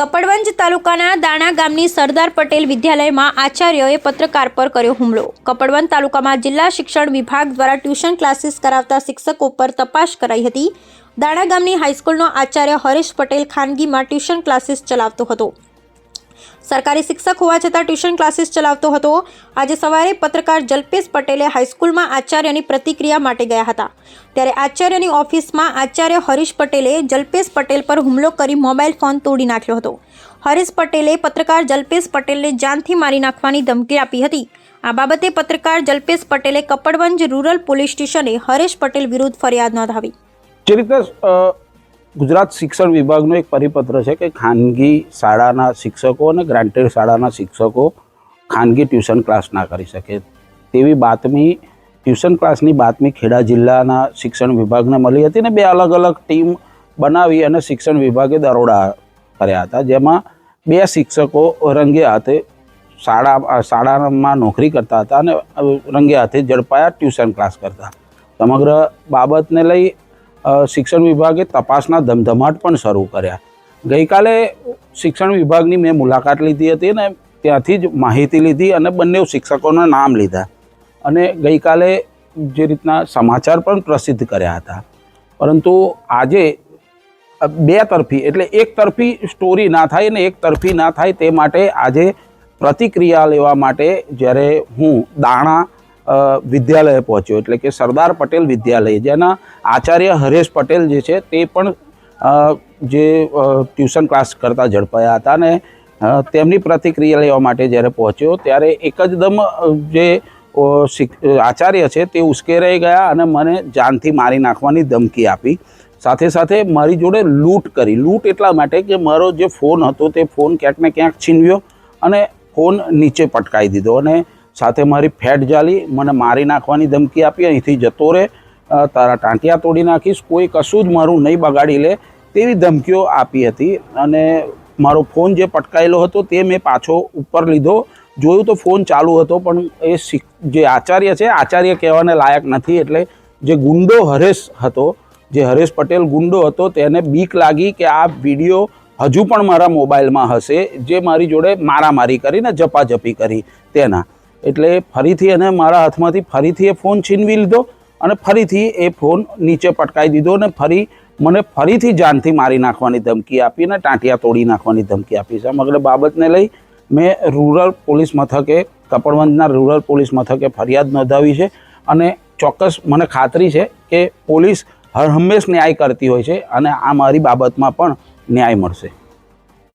કપડવંજ તાલુકાના દાણા ગામની સરદાર પટેલ વિદ્યાલયમાં આચાર્યએ પત્રકાર પર કર્યો હુમલો। કપડવંજ તાલુકામાં જિલ્લા શિક્ષણ વિભાગ દ્વારા ટ્યુશન ક્લાસીસ કરાવતા શિક્ષકો પર તપાસ કરાઈ હતી। દાણા ગામની હાઈસ્કૂલનો આચાર્ય હરીશ પટેલ ખાનગીમાં ટ્યુશન ક્લાસીસ ચલાવતો હતો। સરકારી શિક્ષક હોવા છતાં ટ્યુશન ક્લાસીસ ચલાવતો હતો। આજે સવારે પત્રકાર જલ્પેશ પટેલે હાઈસ્કૂલમાં આચાર્યની પ્રતિક્રિયા માટે ગયા હતા, ત્યારે આચાર્યની ઓફિસમાં આચાર્ય હરીશ પટેલે જલ્પેશ પટેલ પર હુમલો કરી મોબાઈલ ફોન તોડી નાખ્યો હતો। હરીશ પટેલે પત્રકાર જલ્પેશ પટેલને જાનથી મારી નાખવાની ધમકી આપી હતી। આ બાબતે પત્રકાર જલ્પેશ પટેલે કપડવંજ રૂરલ પોલીસ સ્ટેશને હરીશ પટેલ વિરુદ્ધ ફરિયાદ નોંધાવી। જે રીતે ગુજરાત શિક્ષણ વિભાગનો એક પરિપત્ર છે કે ખાનગી શાળાના શિક્ષકો અને ગ્રાન્ટેડ શાળાના શિક્ષકો ખાનગી ટ્યુશન ક્લાસ ના કરી શકે તેવી બાતમી ટ્યુશન ક્લાસની બાતમી ખેડા જિલ્લાના શિક્ષણ વિભાગને મળી હતી ને બે અલગ અલગ ટીમ બનાવી અને શિક્ષણ વિભાગે દરોડા કર્યા હતા, જેમાં બે શિક્ષકો રંગે હાથે શાળામાં નોકરી કરતા હતા અને રંગે હાથે ઝડપાયા ટ્યુશન ક્લાસ કરતા। સમગ્ર બાબતને લઈ શિક્ષણ વિભાગે તપાસના ધમધમાટ પણ શરૂ કર્યા। ગઈકાલે શિક્ષણ વિભાગની મેં મુલાકાત લીધી હતી ને ત્યાંથી જ માહિતી લીધી અને બંને શિક્ષકોના નામ લીધા અને ગઈકાલે જે રીતના સમાચાર પણ પ્રસિદ્ધ કર્યા હતા, પરંતુ આજે બે તરફી એટલે એક તરફી સ્ટોરી ના થાય ને એક તરફી ના થાય તે માટે આજે પ્રતિક્રિયા લેવા માટે જ્યારે હું દાણા વિદ્યાલય પહોંચ્યો, એટલે કે સરદાર પટેલ વિદ્યાલય, જેના આચાર્ય હરેશ પટેલ જે છે તે પણ જે ટ્યુશન ક્લાસ કરતા ઝડપાયા હતા ને તેમની પ્રતિક્રિયા લેવા માટે જ્યારે પહોંચ્યો ત્યારે એકદમ જે આચાર્ય છે તે ઉશ્કેરાઈ ગયા અને મને જાનથી મારી નાખવાની ધમકી આપી। સાથે સાથે મારી જોડે લૂંટ કરી। લૂંટ એટલા માટે કે મારો જે ફોન હતો તે ફોન ક્યાંક ને ક્યાંક છીનવ્યો અને ફોન નીચે પટકાવી દીધો અને સાથે મારી ફેટ જાલી, મને મારી નાખવાની ધમકી આપી, અહીંથી જતો રહે, તારા ટાંટિયા તોડી નાખીશ, કોઈ કશું જ મારું નહીં બગાડી લે તેવી ધમકીઓ આપી હતી। અને મારો ફોન જે પટકાયેલો હતો તે મેં પાછો ઉપર લીધો, જોયું તો ફોન ચાલુ હતો, પણ એ જે આચાર્ય છે આચાર્ય કહેવાને લાયક નથી, એટલે જે ગુંડો હરેશ હતો, જે હરેશ પટેલ ગુંડો હતો, તેને બીક લાગી કે આ વિડીયો હજુ પણ મારા મોબાઈલમાં હશે, જે મારી જોડે મારામારી કરીને ઝપાઝપી કરી તેના, એટલે ફરીથી એને મારા હાથમાંથી ફરીથી એ ફોન છીનવી લીધો અને ફરીથી એ ફોન નીચે પટકાવી દીધો અને મને ફરીથી જાનથી મારી નાખવાની ધમકી આપી અને ટાંટિયા તોડી નાખવાની ધમકી આપી। સમગ્ર બાબતને લઈ મેં રૂરલ પોલીસ મથકે, કપડવંજના રૂરલ પોલીસ મથકે ફરિયાદ નોંધાવી છે અને ચોક્કસ મને ખાતરી છે કે પોલીસ હર હંમેશ ન્યાય કરતી હોય છે અને આ મારી બાબતમાં પણ ન્યાય મળશે।